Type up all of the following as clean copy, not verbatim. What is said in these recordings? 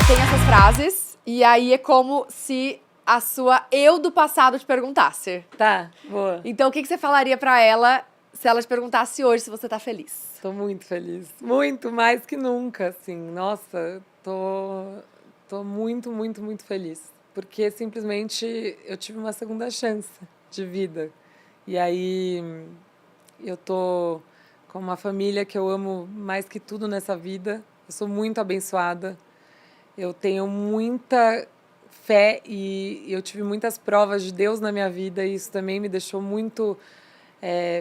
tem essas frases, e aí é como se a sua eu do passado te perguntasse. Tá, boa. Então, o que você falaria pra ela se ela te perguntasse hoje se você tá feliz? Tô muito feliz. Muito mais que nunca, assim. Nossa, tô muito, muito, muito feliz. Porque simplesmente eu tive uma segunda chance de vida. E aí eu tô com uma família que eu amo mais que tudo nessa vida. Eu sou muito abençoada. Eu tenho muita fé e eu tive muitas provas de Deus na minha vida e isso também me deixou muito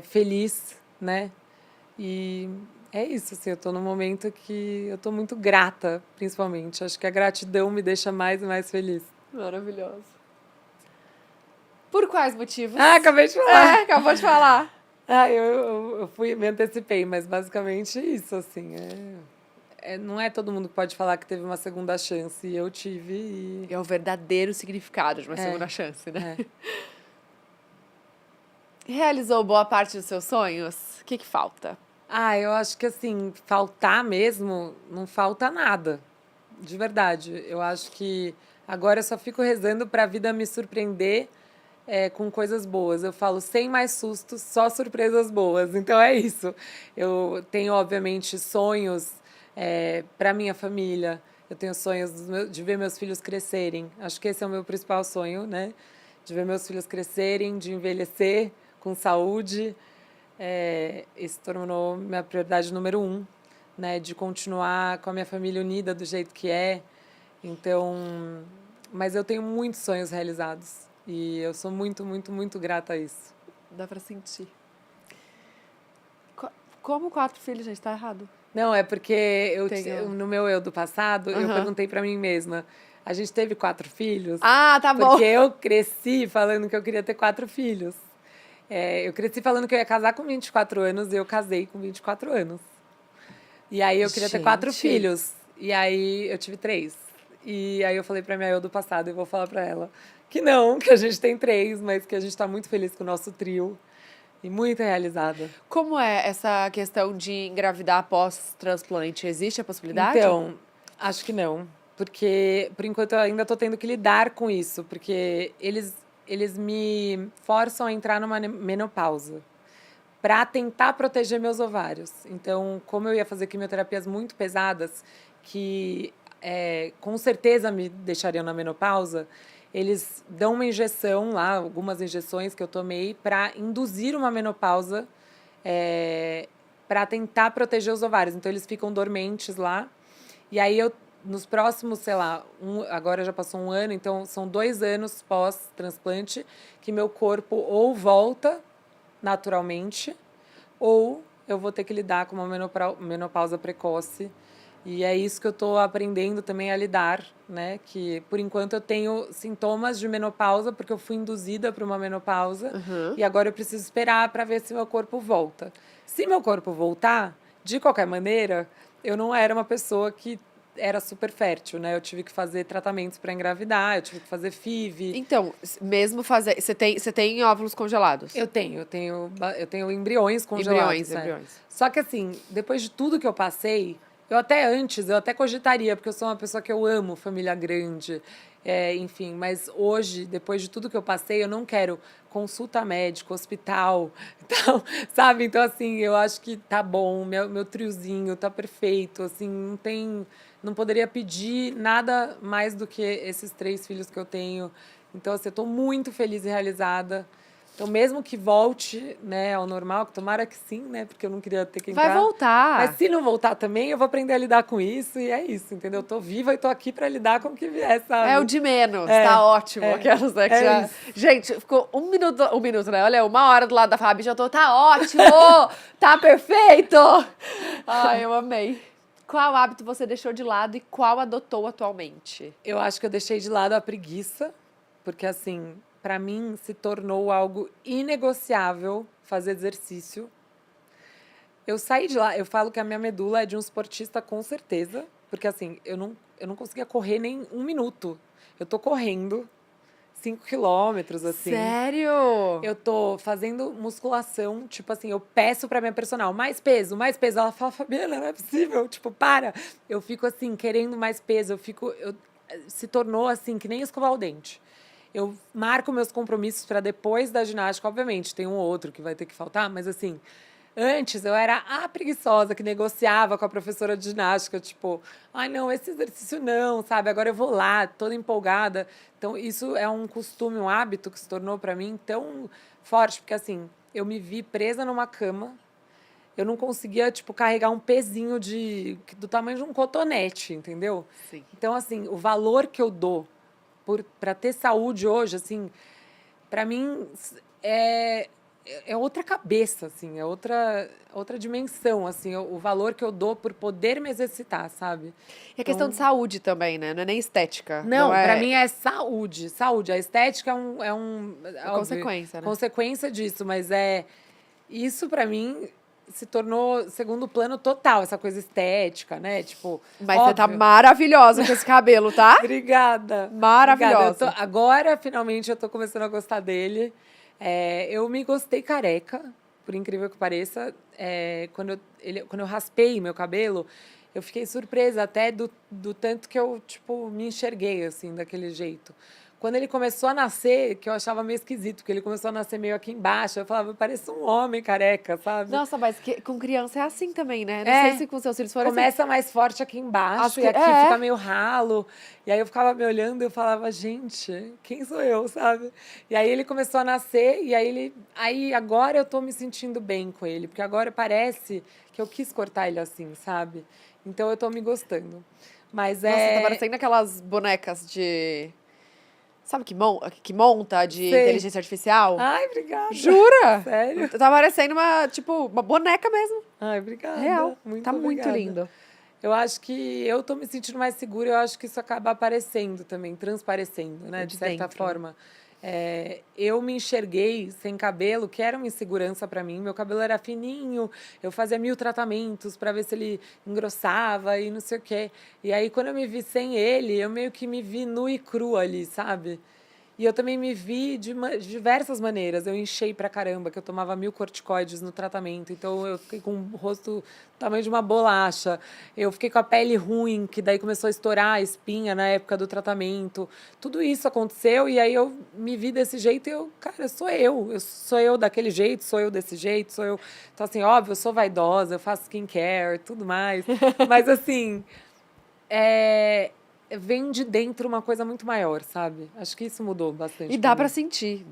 feliz, né? E é isso, assim, eu estou num momento que eu estou muito grata, principalmente. Acho que a gratidão me deixa mais e mais feliz. Maravilhoso. Por quais motivos? Ah, acabei de falar. Acabou de falar. Ah, eu me antecipei, mas basicamente isso, assim. Não é todo mundo que pode falar que teve uma segunda chance e eu tive. E... É o verdadeiro significado de uma segunda chance, né? Realizou boa parte dos seus sonhos? O que falta? Ah, eu acho que assim, faltar mesmo, não falta nada. De verdade. Eu acho que agora eu só fico rezando para a vida me surpreender com coisas boas. Eu falo, sem mais sustos, só surpresas boas. Então é isso. Eu tenho, obviamente, sonhos para minha família. Eu tenho sonhos de ver meus filhos crescerem. Acho que esse é o meu principal sonho, né? De ver meus filhos crescerem, de envelhecer com saúde. Esse tornou minha prioridade número 1, né? De continuar com a minha família unida do jeito que é. Então, mas eu tenho muitos sonhos realizados e eu sou muito, muito, muito grata a isso. Dá pra sentir. Como 4 filhos, gente? Tá errado. Não, é porque no meu eu do passado, eu perguntei pra mim mesma, a gente teve 4 filhos? Ah, tá bom. Porque eu cresci falando que eu queria ter 4 filhos. Eu cresci falando que eu ia casar com 24 anos e eu casei com 24 anos. E aí eu queria ter 4 filhos. E aí eu tive 3. E aí eu falei pra minha eu do passado, e vou falar pra ela que não, que a gente tem 3, mas que a gente tá muito feliz com o nosso trio. E muito realizada. Como é essa questão de engravidar após transplante? Existe a possibilidade? Então, acho que não. Porque, por enquanto, eu ainda tô tendo que lidar com isso. Porque eles me forçam a entrar numa menopausa para tentar proteger meus ovários. Então, como eu ia fazer quimioterapias muito pesadas, que com certeza me deixariam na menopausa, eles dão uma injeção lá, algumas injeções que eu tomei, para induzir uma menopausa, para tentar proteger os ovários. Então, eles ficam dormentes lá. E aí, nos próximos, sei lá, agora já passou 1 ano, então são 2 anos pós-transplante, que meu corpo ou volta naturalmente, ou eu vou ter que lidar com uma menopausa precoce. E é isso que eu estou aprendendo também a lidar, né? Que, por enquanto, eu tenho sintomas de menopausa, porque eu fui induzida para uma menopausa. E agora eu preciso esperar para ver se meu corpo volta. Se meu corpo voltar, de qualquer maneira, eu não era uma pessoa que era super fértil, né? Eu tive que fazer tratamentos para engravidar, eu tive que fazer FIV. Então, mesmo fazer... Você tem óvulos congelados? Eu tenho embriões congelados. Embriões. Só que assim, depois de tudo que eu passei, eu até cogitaria, porque eu sou uma pessoa que eu amo família grande, enfim, mas hoje, depois de tudo que eu passei, eu não quero consulta médica, hospital, então, sabe? Então, assim, eu acho que tá bom, meu triozinho tá perfeito, assim, não poderia pedir nada mais do que esses 3 filhos que eu tenho. Então, assim, eu tô muito feliz e realizada. Então, mesmo que volte, né, ao normal, tomara que sim, né, porque eu não queria ter que entrar. Vai voltar. Mas se não voltar também, eu vou aprender a lidar com isso e é isso, entendeu? Eu tô viva e tô aqui pra lidar com o que vier, sabe? É o de menos, tá ótimo. Aquelas, né, que já... Gente, ficou um minuto, né? Olha, 1 hora do lado da Fabi, já tô, tá ótimo, tá perfeito. Ai, eu amei. Qual hábito você deixou de lado e qual adotou atualmente? Eu acho que eu deixei de lado a preguiça, porque assim, para mim se tornou algo inegociável fazer exercício. Eu saí de lá, eu falo que a minha medula é de um esportista com certeza, porque assim, eu não conseguia correr nem 1 minuto. Eu tô correndo 5 quilômetros, assim. Sério? Eu tô fazendo musculação, tipo assim, eu peço pra minha personal, mais peso, mais peso. Ela fala, Fabiana, não é possível, tipo, para. Eu fico assim, querendo mais peso, se tornou assim, que nem escovar o dente. Eu marco meus compromissos para depois da ginástica, obviamente, tem um ou outro que vai ter que faltar, mas assim, antes eu era a preguiçosa que negociava com a professora de ginástica, tipo, ai não, esse exercício não, sabe? Agora eu vou lá, toda empolgada. Então, isso é um costume, um hábito que se tornou para mim tão forte, porque assim, eu me vi presa numa cama, eu não conseguia, tipo, carregar um pezinho do tamanho de um cotonete, entendeu? Sim. Então, assim, o valor que eu dou para ter saúde hoje, assim, para mim é, é outra cabeça, assim, é outra dimensão, assim, o valor que eu dou por poder me exercitar, sabe? E a questão de saúde também, né? Não é nem estética. Não, para mim é saúde, saúde. A estética é óbvio, consequência, né? consequência disso, mas isso para mim se tornou segundo plano total, essa coisa estética, né? Tipo, Mas óbvio. você tá maravilhosa com esse cabelo, tá? Obrigada. Maravilhosa. Obrigada. Agora, finalmente, eu tô começando a gostar dele. Eu me gostei careca, por incrível que pareça. Quando eu raspei meu cabelo, eu fiquei surpresa até do tanto que eu, tipo, me enxerguei, assim, daquele jeito. Quando ele começou a nascer, que eu achava meio esquisito, porque ele começou a nascer meio aqui embaixo, eu falava, parece um homem careca, sabe? Nossa, mas com criança é assim também, né? Não sei se com seus filhos foram assim. Começa mais forte aqui embaixo e aqui fica meio ralo. E aí eu ficava me olhando e eu falava, gente, quem sou eu, sabe? E aí ele começou a nascer e aí agora eu tô me sentindo bem com ele, porque agora parece que eu quis cortar ele assim, sabe? Então eu tô me gostando. Mas Nossa, tá parecendo aquelas bonecas de... Sabe que monta de Sei. inteligência artificial? Ai, obrigada. Jura? Sério? Tá parecendo uma boneca mesmo. Ai, obrigada. Real. Muito Tá muito obrigada. lindo. Eu acho que eu tô me sentindo mais segura, eu acho que isso acaba aparecendo também, transparecendo, né? De certa dentro, forma. Eu me enxerguei sem cabelo, que era uma insegurança para mim. Meu cabelo era fininho, eu fazia 1000 tratamentos para ver se ele engrossava e não sei o quê. E aí, quando eu me vi sem ele, eu meio que me vi nua e crua ali, sabe? E eu também me vi de diversas maneiras. Eu inchei pra caramba, que eu tomava 1000 corticoides no tratamento. Então, eu fiquei com o rosto do tamanho de uma bolacha. Eu fiquei com a pele ruim, que daí começou a estourar a espinha na época do tratamento. Tudo isso aconteceu e aí eu me vi desse jeito e cara, sou eu. Eu sou eu daquele jeito, sou eu desse jeito, sou eu... Então, assim, óbvio, eu sou vaidosa, eu faço skincare, tudo mais. Mas, assim... vem de dentro uma coisa muito maior, sabe? Acho que isso mudou bastante. E dá pra sentir,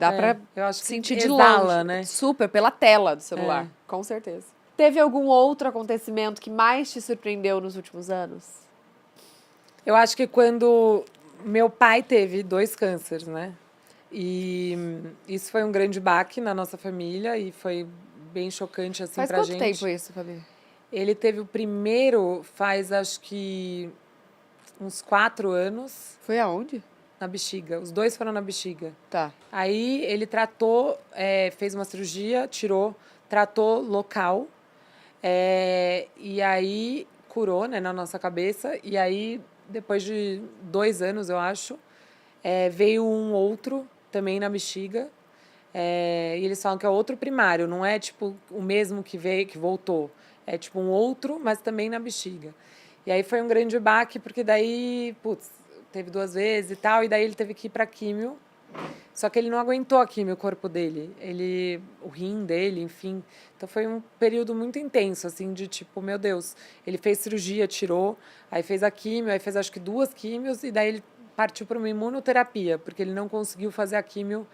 eu acho que sentir de exala, longe. né? Super, pela tela do celular, com certeza. Teve algum outro acontecimento que mais te surpreendeu nos últimos anos? Eu acho que quando meu pai teve 2 cânceres, né? E isso foi um grande baque na nossa família e foi bem chocante, assim, pra gente. Faz quanto tempo isso, Fabi? Ele teve o primeiro acho que uns 4 anos. Foi aonde? Na bexiga. Os 2 foram na bexiga. Tá. Aí ele tratou, fez uma cirurgia, tratou local. E aí curou, né, na nossa cabeça. E aí, depois de 2 anos, eu acho, veio um outro também na bexiga. E eles falam que é outro primário, não é tipo o mesmo que veio, que voltou. É tipo um outro, mas também na bexiga. E aí foi um grande baque, porque daí, teve 2 vezes e tal, e daí ele teve que ir para químio. Só que ele não aguentou a químio, o corpo dele. O rim dele, enfim. Então foi um período muito intenso, assim, de tipo, meu Deus, ele fez cirurgia, tirou, aí fez a químio, aí fez acho que 2 químios, e daí ele partiu para uma imunoterapia, porque ele não conseguiu fazer a químio,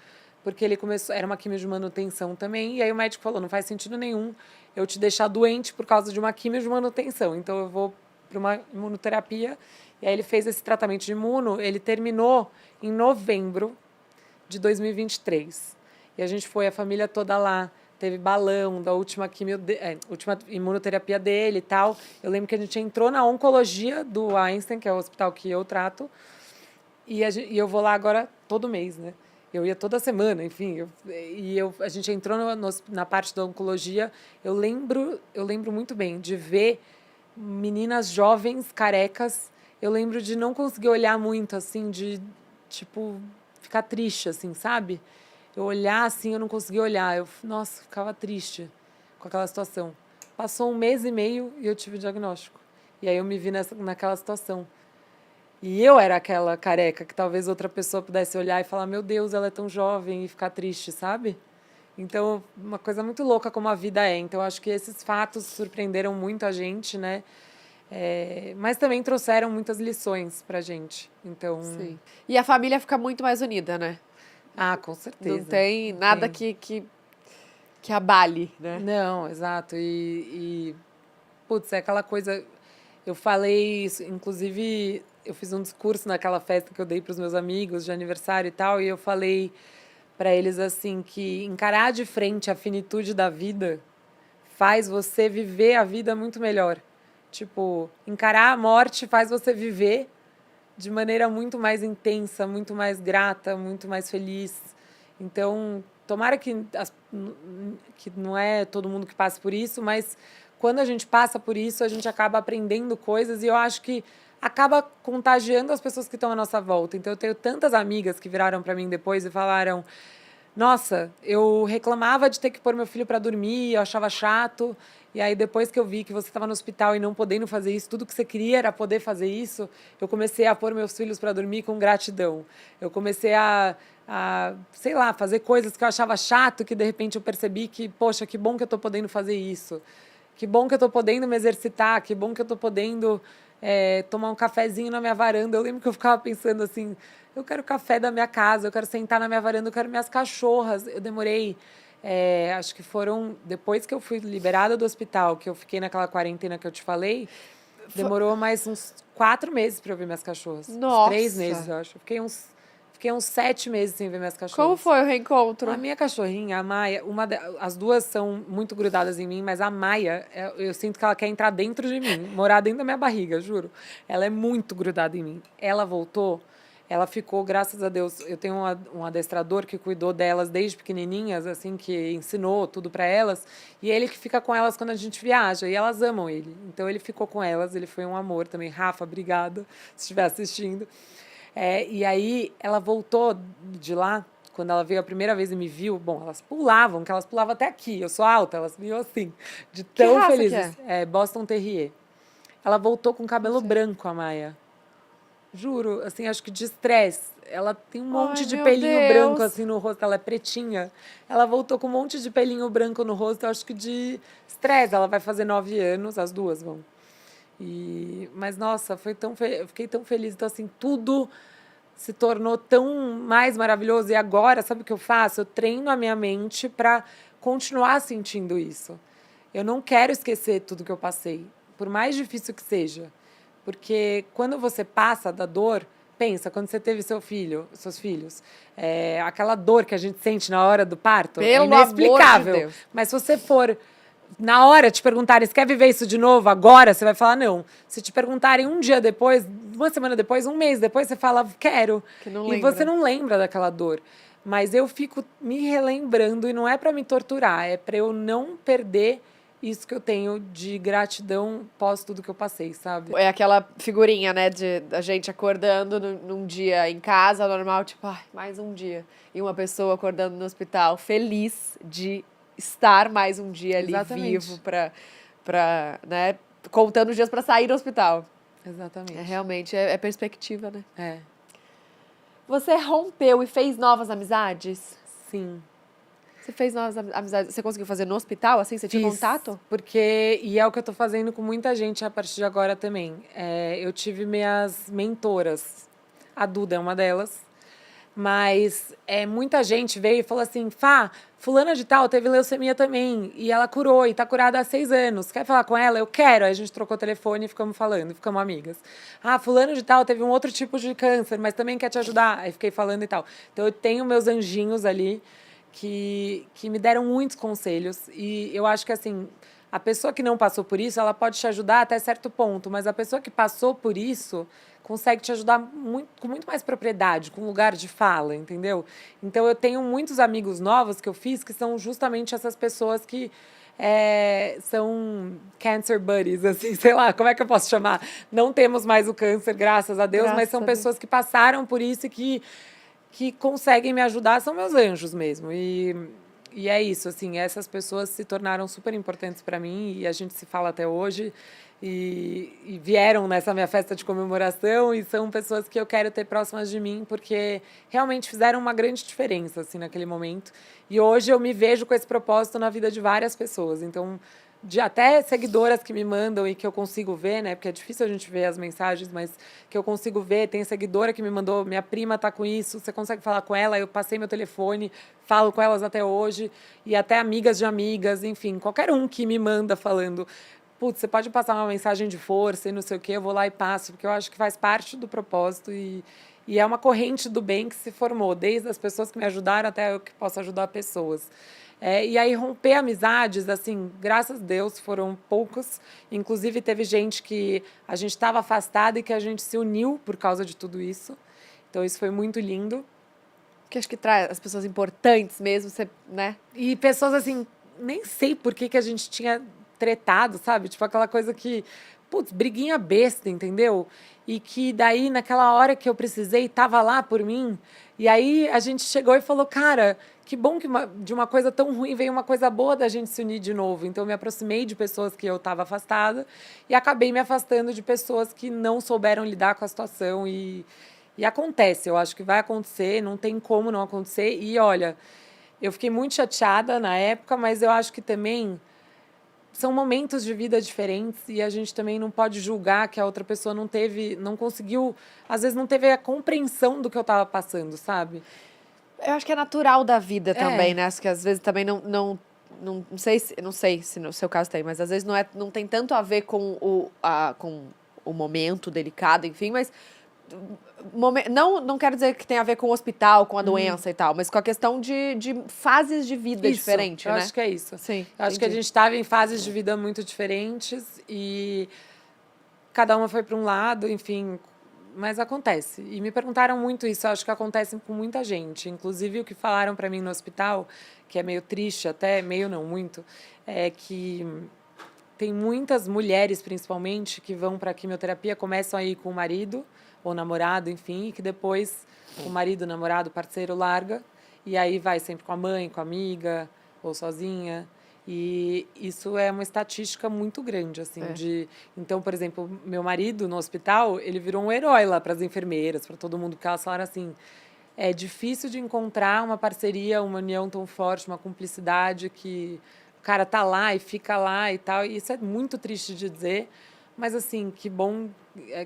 porque ele começou, era uma químio de manutenção também, e aí o médico falou, não faz sentido nenhum eu te deixar doente por causa de uma químio de manutenção, então eu vou para uma imunoterapia, e aí ele fez esse tratamento de imuno, ele terminou em novembro de 2023. E a gente foi, a família toda lá, teve balão da última última imunoterapia dele e tal. Eu lembro que a gente entrou na oncologia do Einstein, que é o hospital que eu trato, e eu vou lá agora todo mês, né? Eu ia toda semana, enfim. A gente entrou na parte da oncologia. Eu lembro muito bem de ver meninas jovens, carecas. Eu lembro de não conseguir olhar muito, assim, de, tipo, ficar triste, assim, sabe? Eu olhar assim, eu não conseguia olhar. Nossa, ficava triste com aquela situação. Passou 1 mês e meio e eu tive o diagnóstico. E aí eu me vi naquela situação. E eu era aquela careca que talvez outra pessoa pudesse olhar e falar, meu Deus, ela é tão jovem, e ficar triste, sabe? Então, uma coisa muito louca como a vida é. Então, acho que esses fatos surpreenderam muito a gente, né? Mas também trouxeram muitas lições pra gente. Então... Sim. E a família fica muito mais unida, né? Ah, com certeza. Não tem nada que abale, né? Não, exato. Putz, é aquela coisa... Eu falei isso, inclusive, eu fiz um discurso naquela festa que eu dei para os meus amigos de aniversário e tal, e eu falei para eles assim que encarar de frente a finitude da vida faz você viver a vida muito melhor. Tipo, encarar a morte faz você viver de maneira muito mais intensa, muito mais grata, muito mais feliz. Então, tomara que não é todo mundo que passe por isso, mas quando a gente passa por isso, a gente acaba aprendendo coisas e eu acho que acaba contagiando as pessoas que estão à nossa volta. Então, eu tenho tantas amigas que viraram para mim depois e falaram: nossa, eu reclamava de ter que pôr meu filho para dormir, eu achava chato. E aí, depois que eu vi que você estava no hospital e não podendo fazer isso, tudo que você queria era poder fazer isso, eu comecei a pôr meus filhos para dormir com gratidão. Eu comecei sei lá, fazer coisas que eu achava chato, que de repente eu percebi que, poxa, que bom que eu estou podendo fazer isso. Que bom que eu estou podendo me exercitar, que bom que eu estou podendo tomar um cafezinho na minha varanda. Eu lembro que eu ficava pensando assim, eu quero café da minha casa, eu quero sentar na minha varanda, eu quero minhas cachorras. Eu demorei, acho que foram, depois que eu fui liberada do hospital, que eu fiquei naquela quarentena que eu te falei, demorou mais uns 4 meses para eu ver minhas cachorras. Nossa! Uns 3 meses, eu acho. Fiquei uns 7 meses sem ver minhas cachorras. Como foi o reencontro? A minha cachorrinha, a Maia, as duas são muito grudadas em mim, mas a Maia, eu sinto que ela quer entrar dentro de mim, morar dentro da minha barriga, juro. Ela é muito grudada em mim. Ela voltou, ela ficou, graças a Deus, eu tenho um adestrador que cuidou delas desde pequenininhas, assim, que ensinou tudo para elas, e ele que fica com elas quando a gente viaja, e elas amam ele. Então ele ficou com elas, ele foi um amor também. Rafa, obrigada, se estiver assistindo. E aí ela voltou de lá, quando ela veio a primeira vez e me viu, bom, elas pulavam até aqui, eu sou alta, elas viam assim, de tão felizes. Boston Terrier. Ela voltou com cabelo branco, a Maia. Juro, assim, acho que de estresse. Ela tem um monte de pelinho branco, assim, no rosto, ela é pretinha. Ela voltou com um monte de pelinho branco no rosto, acho que de estresse. Ela vai fazer 9 anos, as duas vão. Mas, nossa, eu fiquei tão feliz. Então, assim, tudo se tornou tão mais maravilhoso. E agora, sabe o que eu faço? Eu treino a minha mente para continuar sentindo isso. Eu não quero esquecer tudo que eu passei, por mais difícil que seja. Porque quando você passa da dor, pensa, quando você teve seus filhos, aquela dor que a gente sente na hora do parto, é inexplicável. Amor de Deus. Mas se você for... Na hora te perguntarem, você quer viver isso de novo agora? Você vai falar, não. Se te perguntarem um dia depois, 1 semana depois, 1 mês depois, você fala, quero. E você não lembra daquela dor. Mas eu fico me relembrando, e não é para me torturar, é para eu não perder isso que eu tenho de gratidão pós tudo que eu passei, sabe? É aquela figurinha, né, de a gente acordando num dia em casa, normal, tipo, mais um dia. E uma pessoa acordando no hospital, feliz de estar mais um dia ali vivo para, né, contando os dias para sair do hospital. Exatamente. Realmente, é perspectiva, né? Você rompeu e fez novas amizades? Sim. Você fez novas amizades? Você conseguiu fazer no hospital, assim? Você tinha contato? E é o que eu tô fazendo com muita gente a partir de agora também. Eu tive minhas mentoras. A Duda é uma delas. Mas muita gente veio e falou assim, fulana de tal teve leucemia também, e ela curou, e tá curada há 6 anos. Quer falar com ela? Eu quero. Aí a gente trocou o telefone e ficamos falando, ficamos amigas. Fulano de tal teve um outro tipo de câncer, mas também quer te ajudar. Aí fiquei falando e tal. Então eu tenho meus anjinhos ali que me deram muitos conselhos. E eu acho que, assim, a pessoa que não passou por isso, ela pode te ajudar até certo ponto, mas a pessoa que passou por isso consegue te ajudar com muito mais propriedade, com lugar de fala, entendeu? Então, eu tenho muitos amigos novos que eu fiz que são justamente essas pessoas que são cancer buddies, assim, sei lá, como é que eu posso chamar? Não temos mais o câncer, graças a Deus, mas são pessoas que passaram por isso e que que conseguem me ajudar são meus anjos mesmo. E é isso, assim, essas pessoas se tornaram super importantes para mim e a gente se fala até hoje e vieram nessa minha festa de comemoração e são pessoas que eu quero ter próximas de mim porque realmente fizeram uma grande diferença, assim, naquele momento. E hoje eu me vejo com esse propósito na vida de várias pessoas. Então, de até seguidoras que me mandam e que eu consigo ver, né? Porque é difícil a gente ver as mensagens, mas que eu consigo ver. Tem seguidora que me mandou, minha prima tá com isso, você consegue falar com ela? Eu passei meu telefone, falo com elas até hoje. E até amigas de amigas, enfim, qualquer um que me manda falando, putz, você pode passar uma mensagem de força e não sei o quê, eu vou lá e passo, porque eu acho que faz parte do propósito e é uma corrente do bem que se formou, desde as pessoas que me ajudaram até eu que posso ajudar pessoas. E aí romper amizades, assim, graças a Deus, foram poucas. Inclusive, teve gente que a gente estava afastada e que a gente se uniu por causa de tudo isso. Então, isso foi muito lindo. Que acho que traz as pessoas importantes mesmo, você, né? E pessoas, assim, nem sei por que a gente tinha tretado, sabe? Tipo, aquela coisa que, putz, briguinha besta, entendeu? E que daí, naquela hora que eu precisei, tava lá por mim. E aí a gente chegou e falou, cara, que bom que de uma coisa tão ruim veio uma coisa boa da gente se unir de novo. Então, eu me aproximei de pessoas que eu estava afastada e acabei me afastando de pessoas que não souberam lidar com a situação. E acontece, eu acho que vai acontecer, não tem como não acontecer. E, olha, eu fiquei muito chateada na época, mas eu acho que também são momentos de vida diferentes e a gente também não pode julgar que a outra pessoa não conseguiu, às vezes não teve a compreensão do que eu estava passando, sabe? Eu acho que é natural da vida também, né? Acho que às vezes também não sei se no seu caso tem, mas às vezes não tem tanto a ver com o momento delicado, enfim, mas não quero dizer que tem a ver com o hospital, com a doença e tal, mas com a questão de fases de vida diferente, eu né? acho que é isso. Sim, eu acho que a gente estava em fases de vida muito diferentes e cada uma foi para um lado, enfim, mas acontece. E me perguntaram muito isso, eu acho que acontece com muita gente. Inclusive, o que falaram para mim no hospital, que é meio triste até, meio não muito, é que tem muitas mulheres, principalmente, que vão para a quimioterapia, começam aí com o marido ou namorado, enfim, e que depois o marido, namorado, parceiro larga, e aí vai sempre com a mãe, com a amiga, ou sozinha. E isso é uma estatística muito grande, assim, Então, por exemplo, meu marido no hospital, ele virou um herói lá para as enfermeiras, para todo mundo, porque elas falaram assim, é difícil de encontrar uma parceria, uma união tão forte, uma cumplicidade que o cara tá lá e fica lá e tal, e isso é muito triste de dizer, mas assim, que bom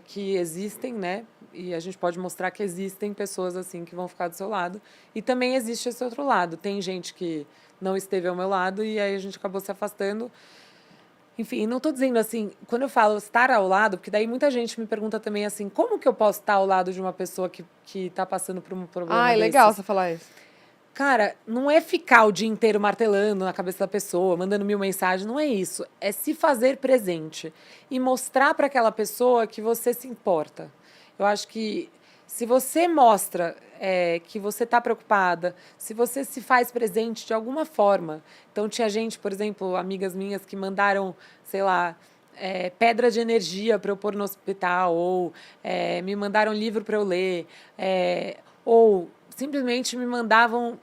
que existem, né? E a gente pode mostrar que existem pessoas assim que vão ficar do seu lado. E também existe esse outro lado. Tem gente que não esteve ao meu lado e aí a gente acabou se afastando. Enfim, não estou dizendo assim, quando eu falo estar ao lado, porque daí muita gente me pergunta também assim, como que eu posso estar ao lado de uma pessoa que está passando por um problema desses? Legal você falar isso. Cara, não é ficar o dia inteiro martelando na cabeça da pessoa, mandando 1000 mensagens, não é isso. É se fazer presente e mostrar para aquela pessoa que você se importa. Eu acho que se você mostra que você está preocupada, se você se faz presente de alguma forma. Então, tinha gente, por exemplo, amigas minhas que mandaram, sei lá, pedra de energia para eu pôr no hospital, ou me mandaram livro para eu ler, ou simplesmente me mandavam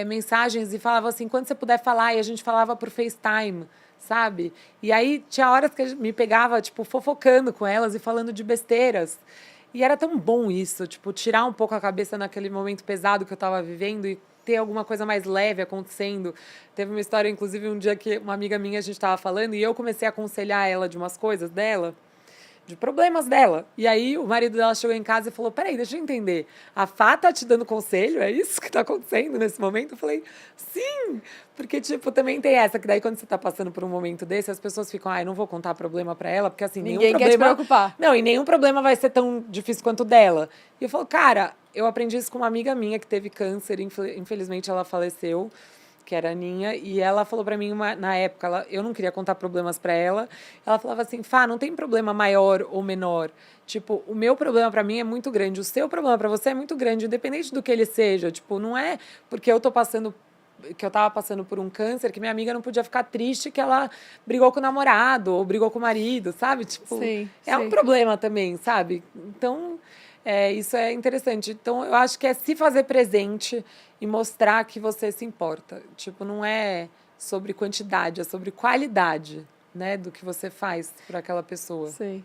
mensagens e falavam assim, quando você puder falar, e a gente falava por FaceTime, sabe? E aí tinha horas que me pegava, tipo, fofocando com elas e falando de besteiras. E era tão bom isso, tipo, tirar um pouco a cabeça naquele momento pesado que eu estava vivendo e ter alguma coisa mais leve acontecendo. Teve uma história, inclusive, um dia que uma amiga minha, a gente estava falando, e eu comecei a aconselhar ela de umas coisas dela, de problemas dela. E aí o marido dela chegou em casa e falou, peraí, deixa eu entender, a Fá tá te dando conselho? É isso que tá acontecendo nesse momento? Eu falei, sim! Porque, tipo, também tem essa, que daí quando você tá passando por um momento desse, as pessoas ficam, ai, não vou contar problema pra ela, porque assim, ninguém nenhum problema... quer te preocupar. Não, e nenhum problema vai ser tão difícil quanto o dela. E eu falo, cara, eu aprendi isso com uma amiga minha que teve câncer, infelizmente ela faleceu, que era a Aninha, e ela falou pra mim, na época, eu não queria contar problemas pra ela, ela falava assim, Fá, não tem problema maior ou menor, tipo, o meu problema pra mim é muito grande, o seu problema pra você é muito grande, independente do que ele seja, tipo, não é porque eu tô passando que eu tava passando por um câncer, que minha amiga não podia ficar triste que ela brigou com o namorado ou brigou com o marido, sabe? Tipo, Sim, é um sim. problema também, sabe? Então, isso é interessante. Então, eu acho que é se fazer presente e mostrar que você se importa. Tipo, não é sobre quantidade, é sobre qualidade, né, do que você faz para aquela pessoa. Sim.